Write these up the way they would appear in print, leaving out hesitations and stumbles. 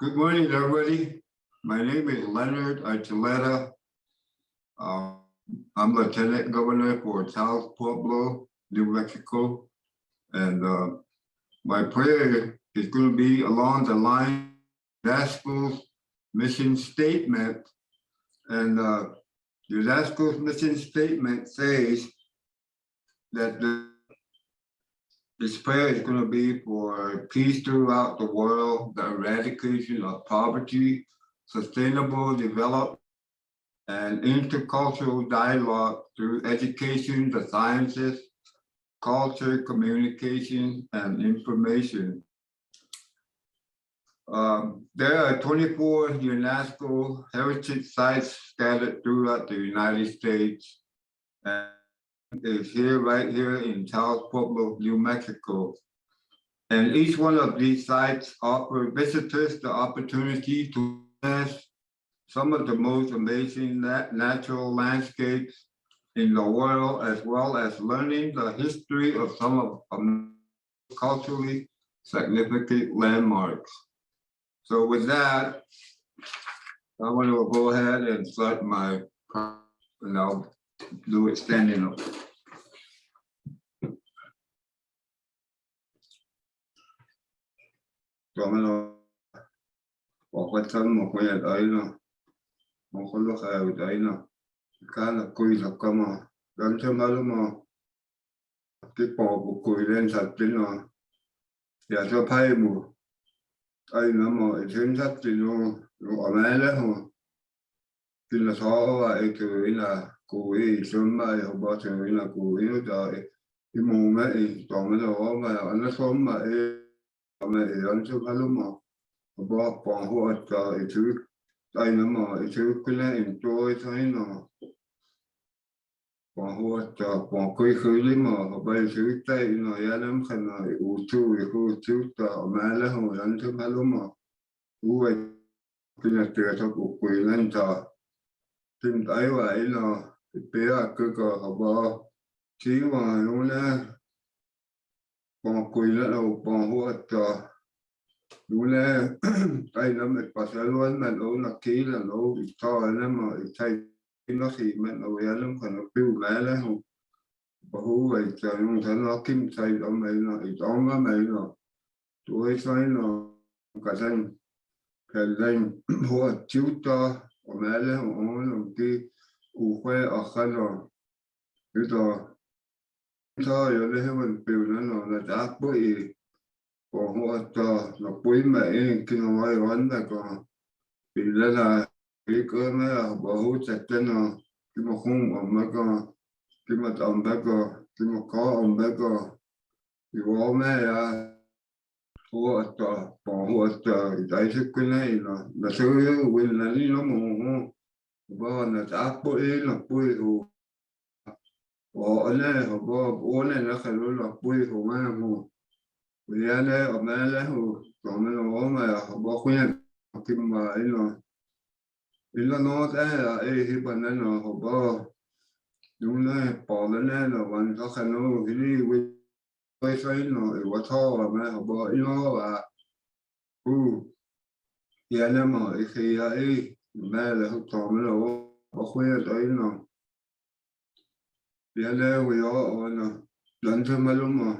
Good morning, everybody. My name is Leonard Archuleta. I'm Lieutenant Governor for Taos, Pueblo, New Mexico. And my prayer is going to be along the line of UNESCO's mission statement. And UNESCO's mission statement says that this prayer is going to be for peace throughout the world, the eradication of poverty, sustainable development, and intercultural dialogue through education, the sciences, culture, communication, and information. There are 24 UNESCO heritage sites scattered throughout the United States, and is right here in Taos, Pueblo, New Mexico. And each one of these sites offer visitors the opportunity to witness some of the most amazing natural landscapes in the world, as well as learning the history of some of culturally significant landmarks. So with that, I want to go ahead and start my, and I'll do it standing up. Cho mình bỏ qua thân một cái ấy nè, một cái lúc nào đấy nè, khá là cùi là cơ mà, gần thêm đó mà cái bỏ của cùi lên thật chính là để cho thay mù, ấy nó mà thêm thật thì nó ở mẹ đấy hả, thì là sao vậy thì là cùi sớm mai họ bảo thì là cùi nó trời cái mù mấy toàn mấy đó mà nó sớm mà mà gần thêm đó mà bỏ hoa trời thứ đây nó mà thứ cái này tôi thấy nó bỏ hoa trời bỏ cây khơi lấy mà bây thứ tay nó ya lắm khăn nó u chu khu chu tờ mà lấy hồi ăn thứ mà lúc mà u vậy cái nhà tiền cho cụ quỳ lên trời tìm thấy vậy là bé cứ cờ họ bỏ chí mà luôn nè bỏ quỳ lên đầu bỏ hoa trời đúng là tay nó mệt quá sẽ luôn mà nó là kỹ là nó bị to nó mà thay nó thì mà nó về nó còn nó tiêu lẽ đấy không bảo vậy trời nó thấy nó kim thay đó mày nó đó nó mày nó tôi thấy nó cả danh cái danh hoa chiếu to ở mẹ đấy không nó cái củ khoe ở khăn rồi cái đó thôi rồi đấy mình biểu nó là đã bụi của hoa to nó quý mẹ khi nó quay quán là còn vì là cái cơ nó là bảo chặt chân nó khi mà không ổn mấy con khi mà ổn mấy con khi mà có ổn mấy con thì bố mẹ là hoa to bỏ hoa to thì thấy sức cái này là thứ quyền là đi nó mù bố là đã bụi là bụi hồ bỏ này họ bố này nó phải luôn là bụi hồ mà mù vì anh ấy ở mẹ lấy hồ còn nó mà họ bỏ khuyên khi mà ấy nó thế là ấy thì bạn ấy nó họ bỏ đúng là bỏ lên này là bạn có khả năng cái gì với thấy nó ở thọ mà họ bỏ nó và thì anh em mà khi ấy mẹ là học trò mới nó bỏ khuyên tới nó thì anh ấy vì họ nó lần thứ mấy lúc mà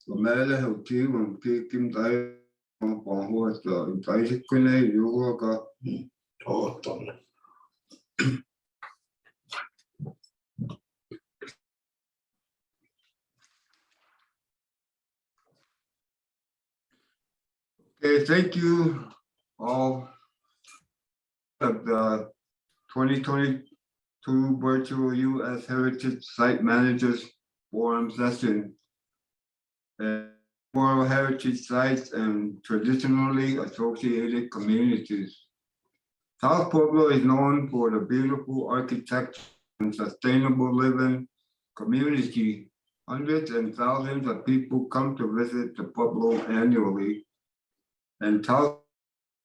mẹ là học chí mà khi kim tay bỏ hoa rồi tay cái này vô hoa cả Okay, thank you all of the 2022 Virtual U.S. Heritage Site Managers Forum session. And World Heritage Sites and traditionally associated communities. South Pueblo is known for the beautiful architecture and sustainable living community. Hundreds and thousands of people come to visit the Pueblo annually. And Taos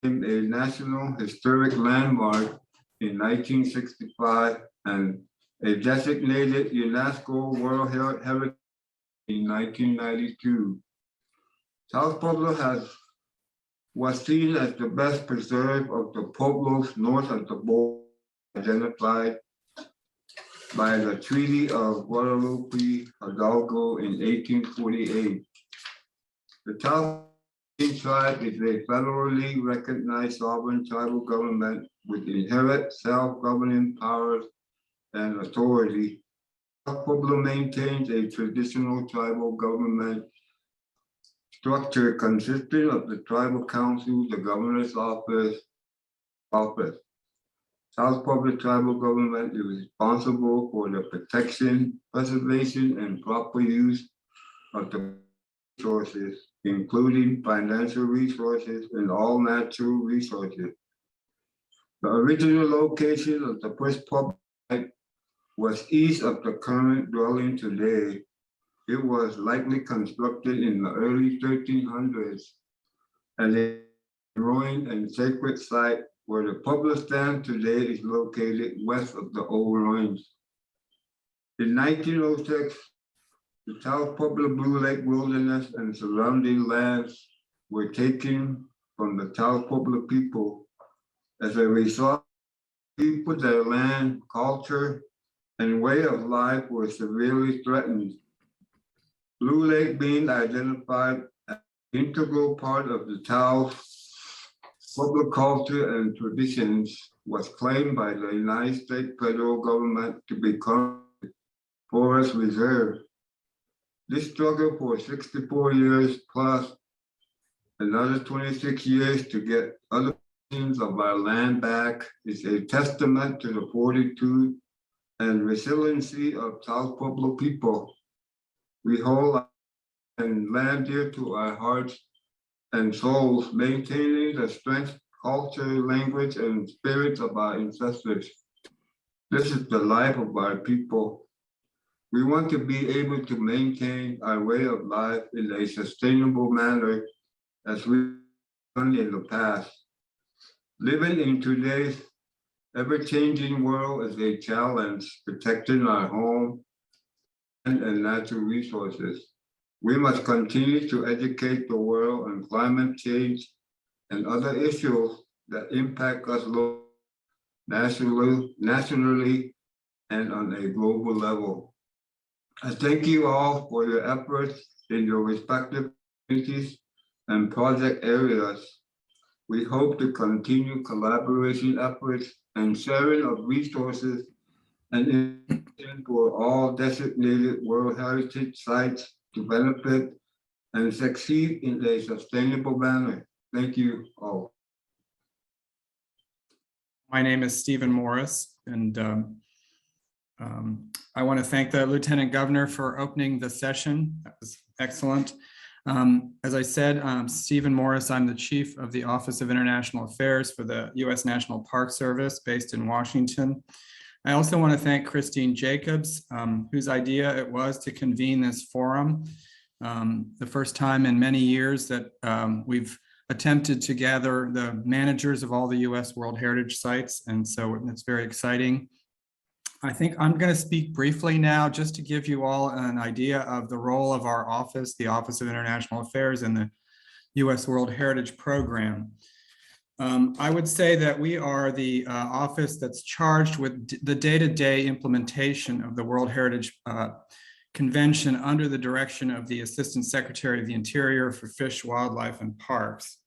became a National Historic Landmark in 1965 and a designated UNESCO World Heritage in 1992. South Pueblo has was seen as the best preserve of the Pueblos north of the border, identified by the Treaty of Guadalupe Hidalgo in 1848. The Taos tribe is a federally recognized sovereign tribal government with inherent self-governing powers and authority. Pueblo maintains a traditional tribal government structure consisting of the tribal council, the governor's office. South Public Tribal Government is responsible for the protection, preservation, and proper use of the resources, including financial resources and all natural resources. The original location of the first public was east of the current dwelling today. It was likely constructed in the early 1300s as a ruined and sacred site where the Pueblo stand today is located west of the old ruins. In 1906, the South Pueblo Blue Lake Wilderness and surrounding lands were taken from the South Pueblo people. As a result, people, their land, culture, and way of life were severely threatened. Blue Lake being identified as an integral part of the Taos Pueblo culture and traditions was claimed by the United States federal government to become a forest reserve. This struggle for 64 years plus another 26 years to get other portions of our land back is a testament to the fortitude and resiliency of South Pueblo people. We hold and land dear to our hearts and souls, maintaining the strength, culture, language, and spirits of our ancestors. This is the life of our people. We want to be able to maintain our way of life in a sustainable manner as we've done in the past. Living in today's ever-changing world is a challenge, protecting our home and natural resources. We must continue to educate the world on climate change and other issues that impact us nationally and on a global level. I thank you all for your efforts in your respective communities and project areas. We hope to continue collaboration efforts and sharing of resources and information for all designated World Heritage Sites to benefit and succeed in a sustainable manner. Thank you all. My name is Stephen Morris, and I want to thank the Lieutenant Governor for opening the session. That was excellent. As I said, Stephen Morris, I'm the Chief of the Office of International Affairs for the U.S. National Park Service based in Washington. I also want to thank Christine Jacobs, whose idea it was to convene this forum. The first time in many years that we've attempted to gather the managers of all the U.S. World Heritage Sites, and so it's very exciting. I think I'm going to speak briefly now just to give you all an idea of the role of our office, the Office of International Affairs, in the U.S. World Heritage Program. I would say that we are the office that's charged with the day-to-day implementation of the World Heritage Convention under the direction of the Assistant Secretary of the Interior for Fish, Wildlife, and Parks.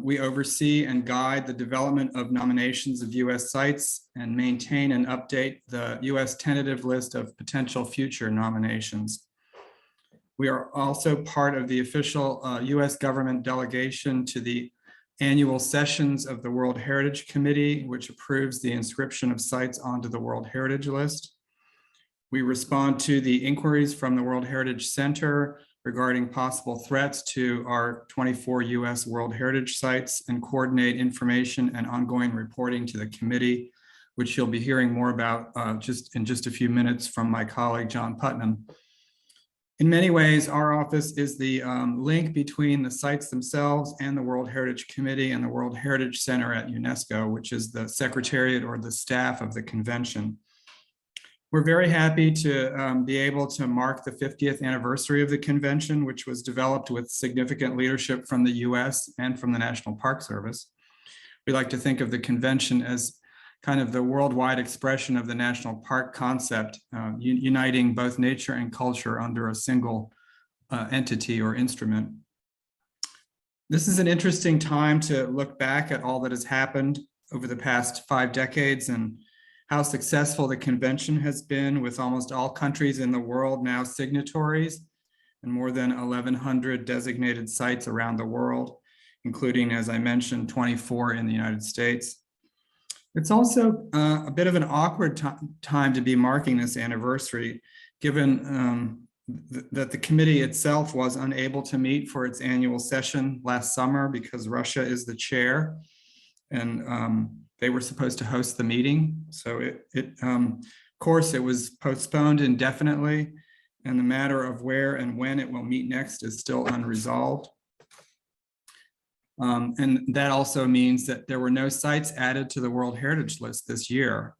We oversee and guide the development of nominations of U.S. sites and maintain and update the U.S. tentative list of potential future nominations. We are also part of the official U.S. government delegation to the annual sessions of the World Heritage Committee, which approves the inscription of sites onto the World Heritage List. We respond to the inquiries from the World Heritage Center regarding possible threats to our 24 U.S. World Heritage Sites and coordinate information and ongoing reporting to the committee, which you'll be hearing more about in just a few minutes from my colleague, John Putnam. In many ways, our office is the link between the sites themselves and the World Heritage Committee and the World Heritage Center at UNESCO, which is the secretariat or the staff of the convention. We're very happy to be able to mark the 50th anniversary of the convention, which was developed with significant leadership from the US and from the National Park Service. We like to think of the convention as kind of the worldwide expression of the national park concept, uniting both nature and culture under a single entity or instrument. This is an interesting time to look back at all that has happened over the past 5 decades and how successful the convention has been, with almost all countries in the world now signatories and more than 1,100 designated sites around the world, including, as I mentioned, 24 in the United States. It's also a bit of an awkward time to be marking this anniversary, given that the committee itself was unable to meet for its annual session last summer because Russia is the chair, and they were supposed to host the meeting. So of course, it was postponed indefinitely, and the matter of where and when it will meet next is still unresolved. And that also means that there were no sites added to the World Heritage List this year.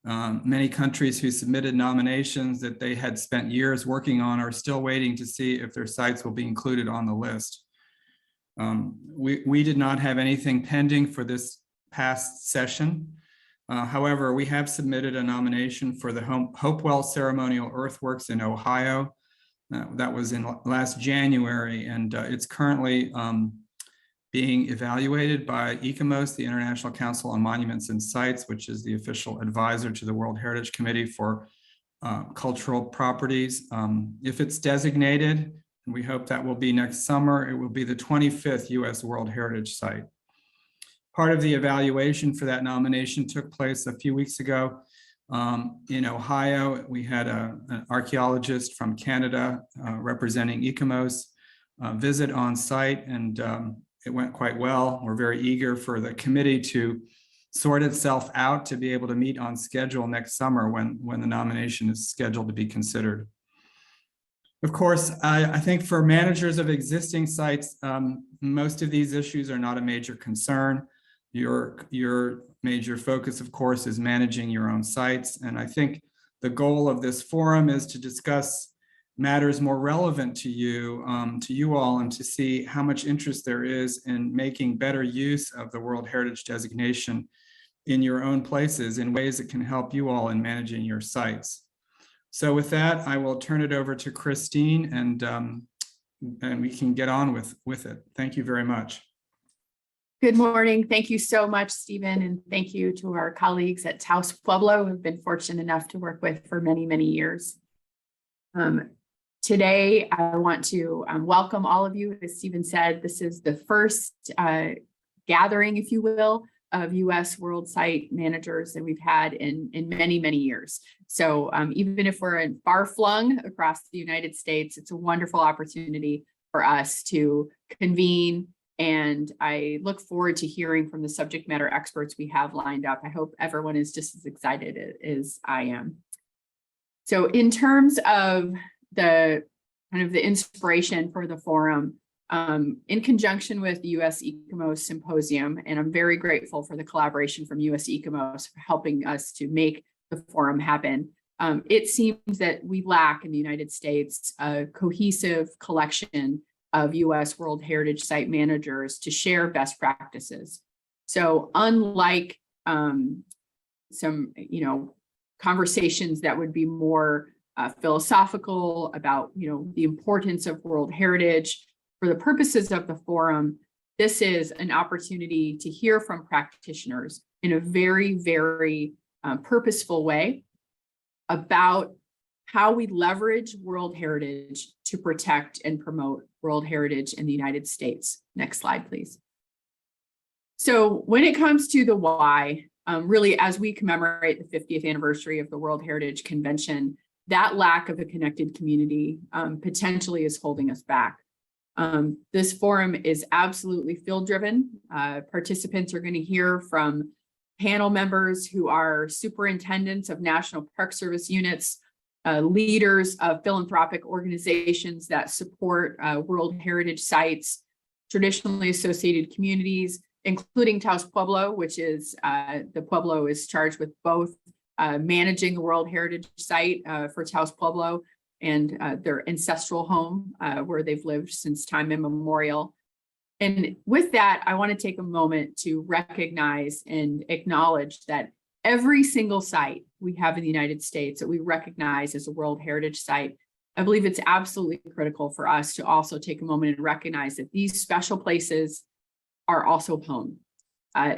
Many countries who submitted nominations that they had spent years working on are still waiting to see if their sites will be included on the list. We did not have anything pending for this past session. However, we have submitted a nomination for the Hopewell Ceremonial Earthworks in Ohio. That was in last January, and it's currently being evaluated by ICOMOS, the International Council on Monuments and Sites, which is the official advisor to the World Heritage Committee for cultural properties. If it's designated, and we hope that will be next summer, it will be the 25th US World Heritage Site. Part of the evaluation for that nomination took place a few weeks ago in Ohio. We had an archaeologist from Canada representing ICOMOS visit on site, and it went quite well. We're very eager for the committee to sort itself out to be able to meet on schedule next summer when the nomination is scheduled to be considered. Of course, I think for managers of existing sites, most of these issues are not a major concern. Your major focus, of course, is managing your own sites. And I think the goal of this forum is to discuss matters more relevant to you all, and to see how much interest there is in making better use of the World Heritage designation in your own places in ways that can help you all in managing your sites. So with that, I will turn it over to Christine, and we can get on with it. Thank you very much. Good morning. Thank you so much, Stephen, and thank you to our colleagues at Taos, Pueblo, who have been fortunate enough to work with for many, many years. Today, I want to welcome all of you. As Stephen said, this is the first gathering, if you will, of U.S. World Site managers that we've had in many, many years. So even if we're far-flung across the United States, it's a wonderful opportunity for us to convene, and I look forward to hearing from the subject matter experts we have lined up. I hope everyone is just as excited as I am. So in terms of the kind of the inspiration for the forum, in conjunction with the US ICOMOS Symposium, and I'm very grateful for the collaboration from US ICOMOS for helping us to make the forum happen. It seems that we lack in the United States a cohesive collection of US World Heritage Site managers to share best practices. So unlike some, conversations that would be more philosophical about, the importance of World Heritage, for the purposes of the forum, this is an opportunity to hear from practitioners in a very, very purposeful way about how we leverage World Heritage to protect and promote World Heritage in the United States. Next slide, please. So when it comes to the why, really, as we commemorate the 50th anniversary of the World Heritage Convention, that lack of a connected community potentially is holding us back. This forum is absolutely field-driven. Participants are going to hear from panel members who are superintendents of National Park Service units, leaders of philanthropic organizations that support World Heritage sites, traditionally associated communities, including Taos Pueblo, which is the Pueblo is charged with both managing the World Heritage Site for Taos, Pueblo, and their ancestral home where they've lived since time immemorial. And with that, I want to take a moment to recognize and acknowledge that every single site we have in the United States that we recognize as a World Heritage Site, I believe it's absolutely critical for us to also take a moment and recognize that these special places are also home.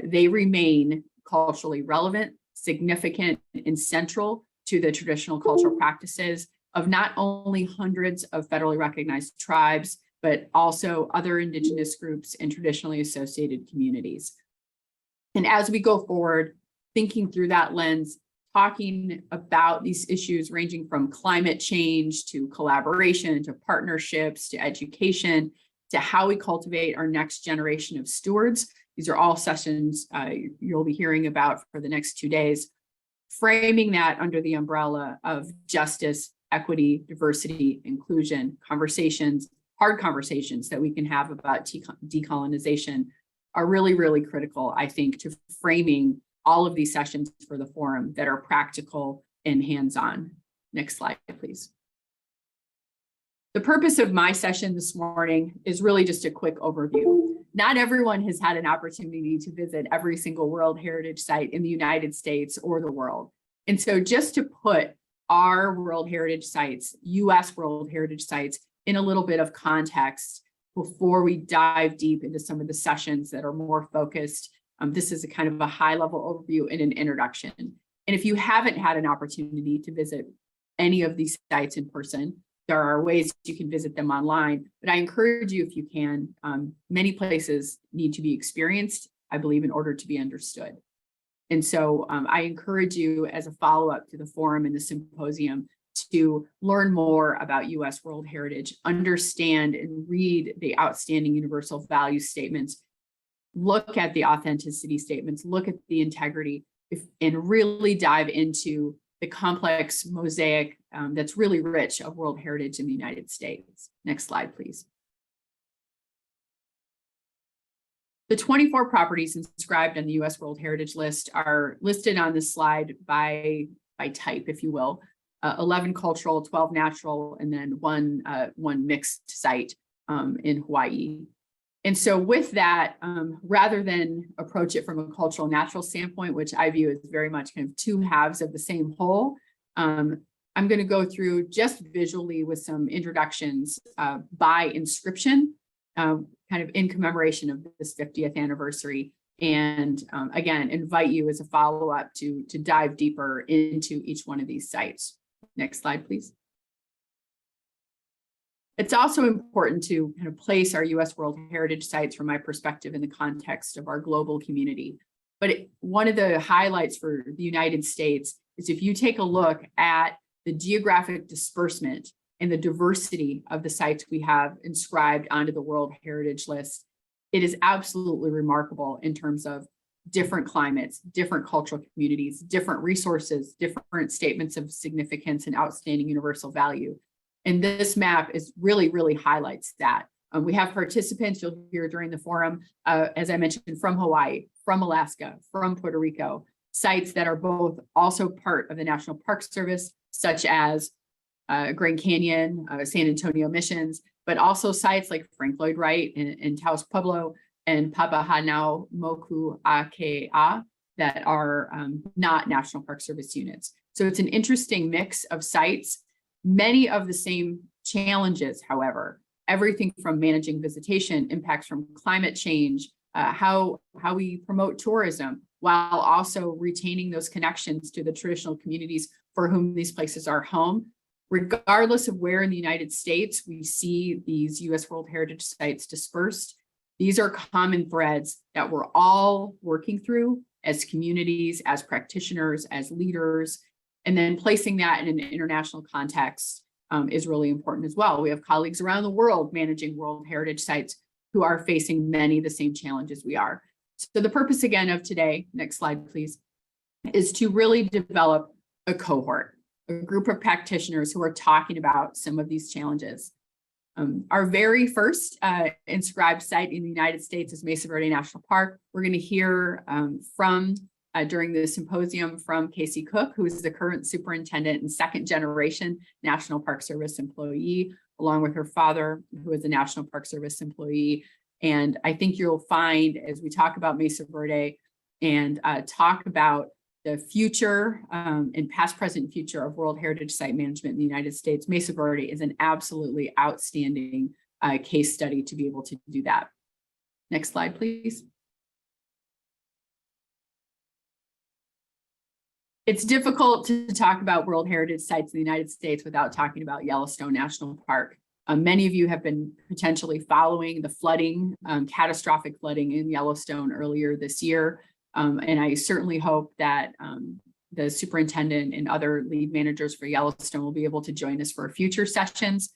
They remain culturally relevant, significant, and central to the traditional cultural practices of not only hundreds of federally recognized tribes, but also other indigenous groups and traditionally associated communities. And as we go forward, thinking through that lens, talking about these issues ranging from climate change to collaboration, to partnerships, to education, to how we cultivate our next generation of stewards. These are all sessions you'll be hearing about for the next 2 days, framing that under the umbrella of justice, equity, diversity, inclusion, conversations, hard conversations that we can have about decolonization are really, really critical, I think, to framing all of these sessions for the forum that are practical and hands-on. Next slide, please. The purpose of my session this morning is really just a quick overview. Not everyone has had an opportunity to visit every single World Heritage Site in the United States or the world. And so just to put our World Heritage Sites, US World Heritage Sites, in a little bit of context before we dive deep into some of the sessions that are more focused. This is a kind of a high-level overview and an introduction. And if you haven't had an opportunity to visit any of these sites in person, there are ways you can visit them online, but I encourage you if you can. Many places need to be experienced, I believe, in order to be understood. And so I encourage you as a follow-up to the forum and the symposium to learn more about US World Heritage, understand and read the outstanding universal value statements, look at the authenticity statements, look at the integrity, and really dive into the complex mosaic that's really rich of World Heritage in the United States. Next slide, please. The 24 properties inscribed on the US World Heritage List are listed on this slide by type, if you will. 11 cultural, 12 natural, and then one mixed site in Hawaii. And so with that, rather than approach it from a cultural natural standpoint, which I view as very much kind of two halves of the same whole, I'm going to go through just visually with some introductions by inscription, kind of in commemoration of this 50th anniversary. And again, invite you as a follow-up to dive deeper into each one of these sites. Next slide, please. It's also important to kind of place our US World Heritage Sites from my perspective in the context of our global community. But one of the highlights for the United States is if you take a look at the geographic disbursement and the diversity of the sites we have inscribed onto the World Heritage List, it is absolutely remarkable in terms of different climates, different cultural communities, different resources, different statements of significance and outstanding universal value. And this map is really, really highlights that. We have participants you'll hear during the forum, as I mentioned, from Hawaii, from Alaska, from Puerto Rico, sites that are both also part of the National Park Service, such as Grand Canyon, San Antonio Missions, but also sites like Frank Lloyd Wright in Taos, Pueblo, and Papahanaumokuakea that are not National Park Service units. So it's an interesting mix of sites, many of the same challenges, however, everything from managing visitation, impacts from climate change, how we promote tourism, while also retaining those connections to the traditional communities for whom these places are home. Regardless of where in the United States we see these US World Heritage Sites dispersed, these are common threads that we're all working through as communities, as practitioners, as leaders, and then placing that in an international context is really important as well. We have colleagues around the world managing World Heritage Sites who are facing many of the same challenges we are. So the purpose again of today, next slide please, is to really develop a cohort, a group of practitioners who are talking about some of these challenges. Our very first inscribed site in the United States is Mesa Verde National Park. We're going to hear from during the symposium from Casey Cook, who is the current superintendent and second generation National Park Service employee, along with her father, who is a National Park Service employee. And I think you'll find, as we talk about Mesa Verde and talk about the future and past, present, future of World Heritage Site Management in the United States, Mesa Verde is an absolutely outstanding case study to be able to do that. Next slide, please. It's difficult to talk about World Heritage Sites in the United States without talking about Yellowstone National Park. Many of you have been potentially following the flooding, catastrophic flooding in Yellowstone earlier this year. And I certainly hope that the superintendent and other lead managers for Yellowstone will be able to join us for future sessions.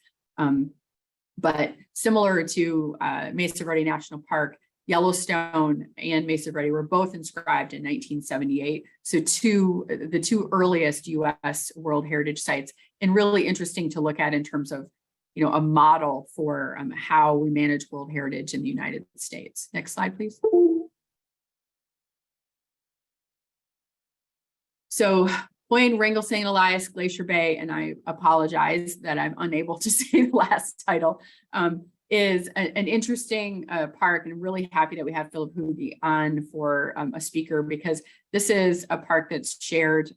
But similar to Mesa Verde National Park, Yellowstone and Mesa Verde were both inscribed in 1978. So the two earliest US World Heritage Sites, and really interesting to look at in terms of, you know, a model for how we manage World Heritage in the United States. Next slide, please. So Point, Wrangell, St. Elias, Glacier Bay, and I apologize that I'm unable to say the last title, is an interesting park, and I'm really happy that we have Philip Hugi on for a speaker, because this is a park that's shared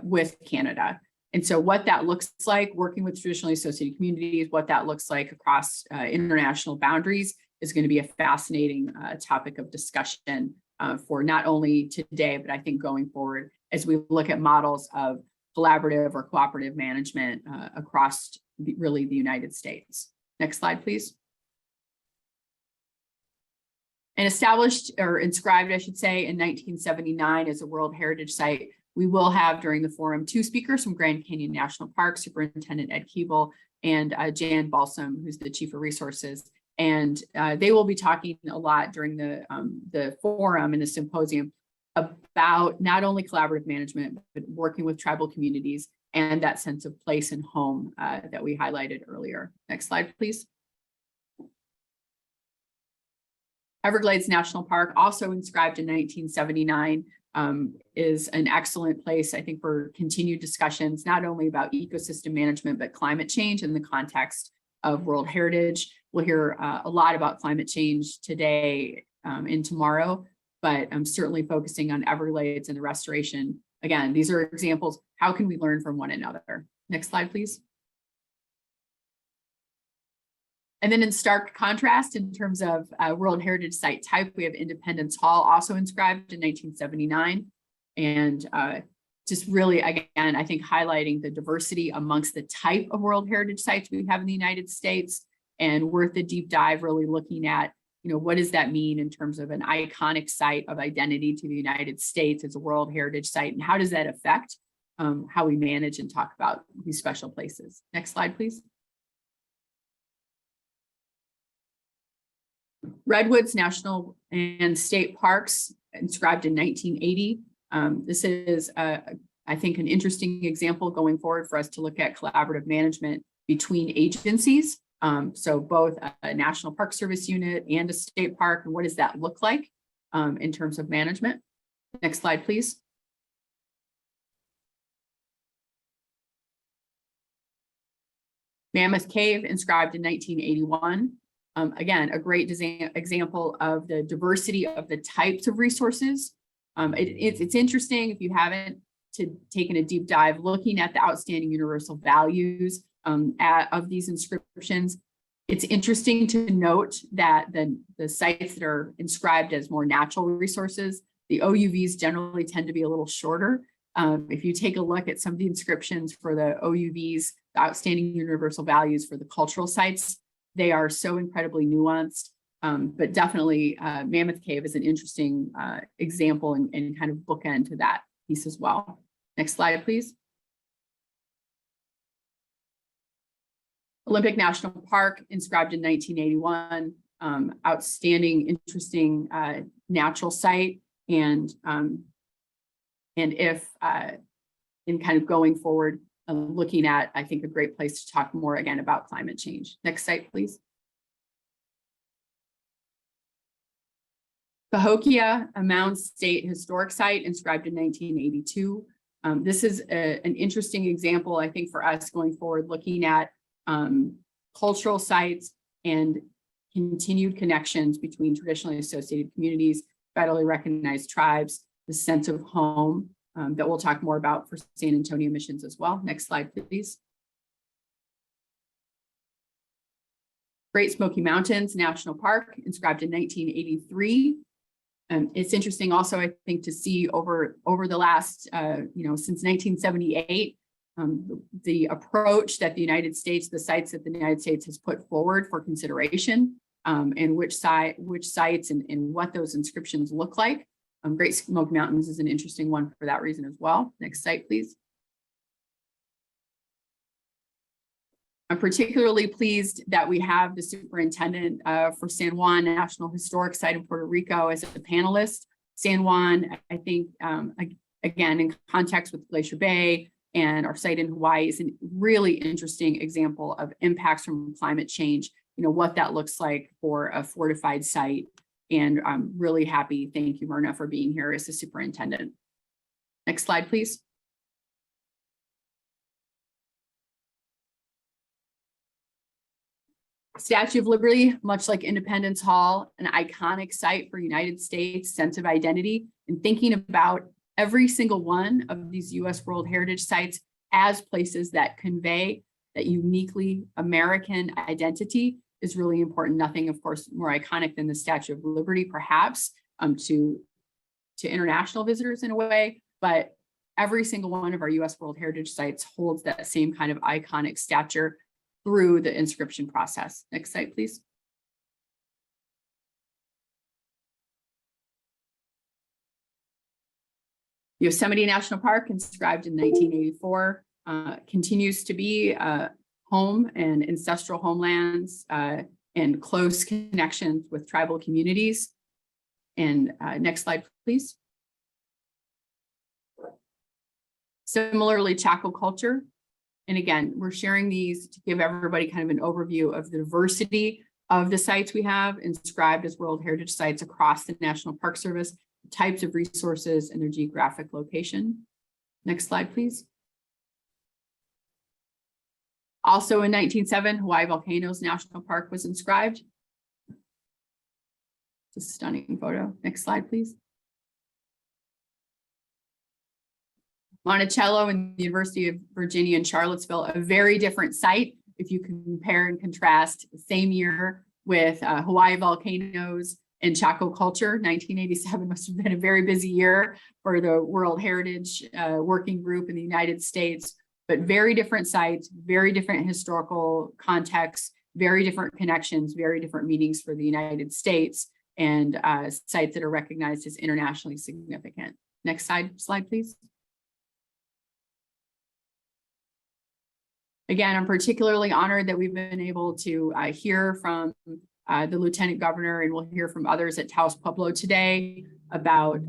with Canada. And so what that looks like, working with traditionally associated communities, what that looks like across international boundaries is going to be a fascinating topic of discussion for not only today, but I think going forward as we look at models of collaborative or cooperative management across really the United States. Next slide, please. And established or inscribed, I should say, in 1979 as a World Heritage Site, we will have during the forum two speakers from Grand Canyon National Park, Superintendent Ed Keeble and Jan Balsam, who's the Chief of Resources. And they will be talking a lot during the forum and the symposium about not only collaborative management, but working with tribal communities and that sense of place and home that we highlighted earlier. Next slide, please. Everglades National Park, also inscribed in 1979, is an excellent place, I think, for continued discussions, not only about ecosystem management, but climate change in the context of World Heritage. We'll hear a lot about climate change today and tomorrow, but I'm certainly focusing on Everglades and the restoration. Again, these are examples. How can we learn from one another? Next slide, please. And then in stark contrast, in terms of World Heritage Site type, we have Independence Hall, also inscribed in 1979. And just really, again, I think highlighting the diversity amongst the type of World Heritage Sites we have in the United States, and worth a deep dive, really looking at, you know, what does that mean in terms of an iconic site of identity to the United States as a World Heritage Site, and how does that affect how we manage and talk about these special places? Next slide, please. Redwoods National and State Parks, inscribed in 1980. This is, I think, an interesting example going forward for us to look at collaborative management between agencies. So both a National Park Service unit and a state park, and what does that look like in terms of management? Next slide, please. Mammoth Cave, inscribed in 1981. Again, a great example of the diversity of the types of resources. It's interesting, if you haven't taken a deep dive, looking at the outstanding universal values of these inscriptions. It's interesting to note that the sites that are inscribed as more natural resources, the OUVs generally tend to be a little shorter. If you take a look at some of the inscriptions for the OUVs, the outstanding universal values for the cultural sites, they are so incredibly nuanced, but definitely Mammoth Cave is an interesting example and kind of bookend to that piece as well. Next slide, please. Olympic National Park, inscribed in 1981, outstanding, interesting natural site, and if in kind of going forward, looking at, I think, a great place to talk more again about climate change. Next slide, please. Cahokia, a Mound State Historic Site inscribed in 1982. This is an interesting example, I think, for us going forward, looking at cultural sites and continued connections between traditionally associated communities, federally recognized tribes, the sense of home that we'll talk more about for San Antonio missions as well. Next slide, please. Great Smoky Mountains National Park, inscribed in 1983. It's interesting also, I think, to see over the last, since 1978, the approach that the United States, the sites that the United States has put forward for consideration, and which sites and what those inscriptions look like. Great Smoky Mountains is an interesting one for that reason as well. Next site, please. I'm particularly pleased that we have the superintendent for San Juan National Historic Site in Puerto Rico as a panelist. San Juan, I think, again, in context with Glacier Bay and our site in Hawaii, is a really interesting example of impacts from climate change, what that looks like for a fortified site. And I'm really happy, thank you, Myrna, for being here as the superintendent. Next slide, please. Statue of Liberty, much like Independence Hall, an iconic site for United States sense of identity, and thinking about every single one of these U.S. World Heritage Sites as places that convey that uniquely American identity is really important. Nothing, of course, more iconic than the Statue of Liberty, perhaps, to international visitors in a way, but every single one of our U.S. World Heritage Sites holds that same kind of iconic stature through the inscription process. Next slide, please. Yosemite National Park, inscribed in 1984, continues to be home and ancestral homelands and close connections with tribal communities. And next slide, please. Similarly, Chaco culture. And again, we're sharing these to give everybody kind of an overview of the diversity of the sites we have inscribed as World Heritage Sites across the National Park Service, types of resources, and their geographic location. Next slide, please. Also in 1907, Hawaii Volcanoes National Park was inscribed. It's a stunning photo. Next slide, please. Monticello and the University of Virginia in Charlottesville, a very different site. If you compare and contrast the same year with Hawaii volcanoes and Chaco culture, 1987 must have been a very busy year for the World Heritage Working Group in the United States, but very different sites, very different historical contexts, very different connections, very different meanings for the United States, and sites that are recognized as internationally significant. Next slide, please. Again, I'm particularly honored that we've been able to hear from the Lieutenant Governor, and we'll hear from others at Taos Pueblo today about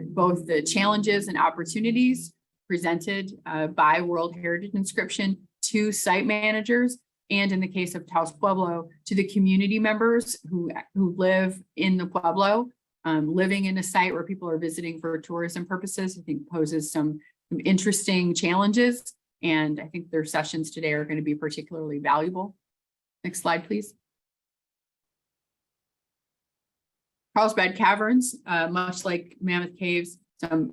both the challenges and opportunities presented by World Heritage inscription to site managers, and in the case of Taos Pueblo, to the community members who live in the Pueblo. Living in a site where people are visiting for tourism purposes, I think poses some interesting challenges. And I think their sessions today are going to be particularly valuable. Next slide, please. Carlsbad Caverns, much like Mammoth Caves, some,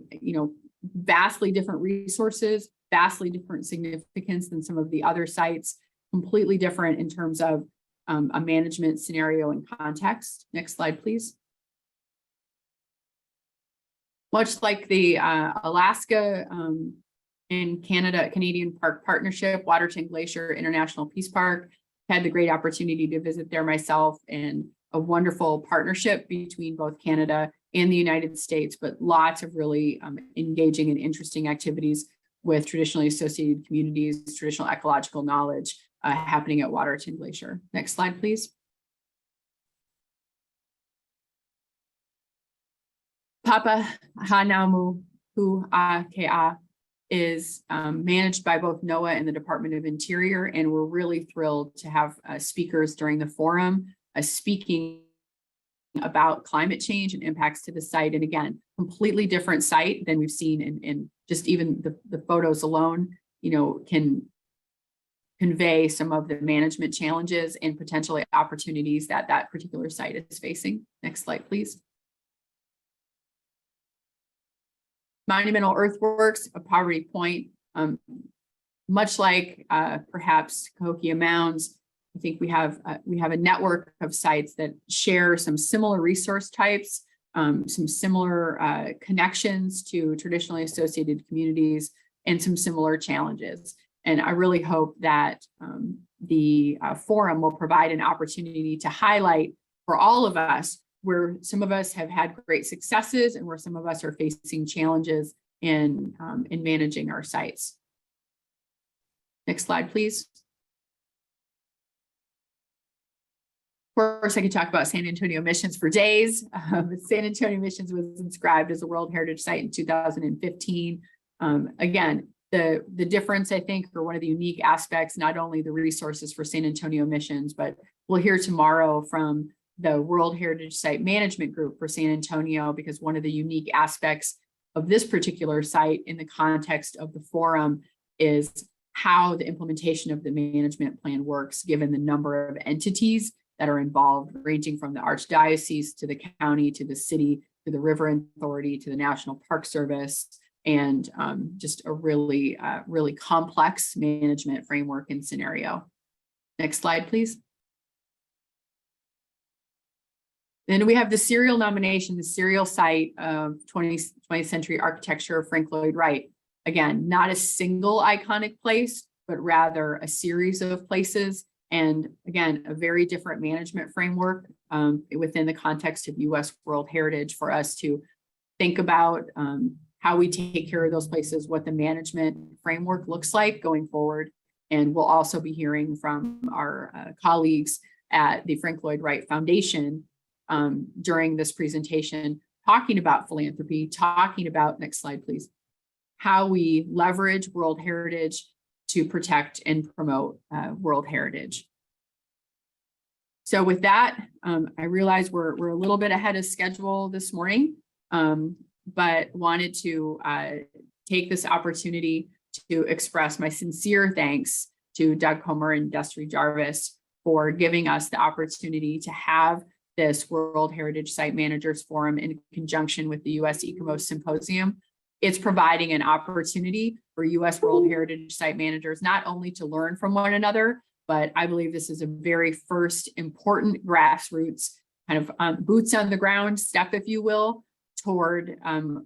vastly different resources, vastly different significance than some of the other sites, completely different in terms of a management scenario and context. Next slide, please. Much like the Alaska and Canadian Park Partnership, Waterton Glacier International Peace Park, had the great opportunity to visit there myself, and a wonderful partnership between both Canada and the United States, but lots of really engaging and interesting activities with traditionally associated communities, traditional ecological knowledge happening at Waterton Glacier. Next slide, please. Papa Hanaumu Hu'akea is managed by both NOAA and the Department of Interior, and we're really thrilled to have speakers during the forum speaking about climate change and impacts to the site. And again, completely different site than we've seen in just even the photos alone, can convey some of the management challenges and potentially opportunities that that particular site is facing. Next slide, please. Monumental earthworks of Poverty Point, much like perhaps Cahokia Mounds, I think we have a network of sites that share some similar resource types, some similar connections to traditionally associated communities, and some similar challenges. And I really hope that the forum will provide an opportunity to highlight for all of us where some of us have had great successes and where some of us are facing challenges in managing our sites. Next slide, please. Of course, I could talk about San Antonio Missions for days. San Antonio Missions was inscribed as a World Heritage Site in 2015. Again, the difference, I think, or one of the unique aspects, not only the resources for San Antonio Missions, but we'll hear tomorrow from the World Heritage Site Management Group for San Antonio, because one of the unique aspects of this particular site in the context of the forum is how the implementation of the management plan works, given the number of entities that are involved, ranging from the Archdiocese to the county, to the city, to the River Authority, to the National Park Service, and just a really, really complex management framework and scenario. Next slide, please. Then we have the serial nomination, the serial site of 20th century architecture of Frank Lloyd Wright. Again, not a single iconic place, but rather a series of places. And again, a very different management framework within the context of U.S. World Heritage for us to think about how we take care of those places, what the management framework looks like going forward. And we'll also be hearing from our colleagues at the Frank Lloyd Wright Foundation during this presentation, talking about philanthropy, talking about, next slide, please, how we leverage World Heritage to protect and promote World Heritage. So with that, I realize we're a little bit ahead of schedule this morning, but wanted to take this opportunity to express my sincere thanks to Doug Comer and Destry Jarvis for giving us the opportunity to have this World Heritage Site Managers Forum in conjunction with the U.S. ICOMOS Symposium. It's providing an opportunity for U.S. World Heritage Site Managers not only to learn from one another, but I believe this is a very first important grassroots kind of boots on the ground step, if you will, toward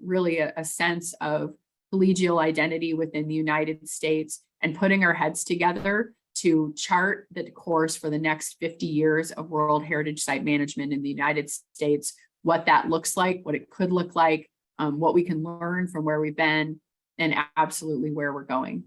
really a sense of collegial identity within the United States and putting our heads together to chart the course for the next 50 years of World Heritage Site Management in the United States, what that looks like, what it could look like, what we can learn from where we've been, and absolutely where we're going.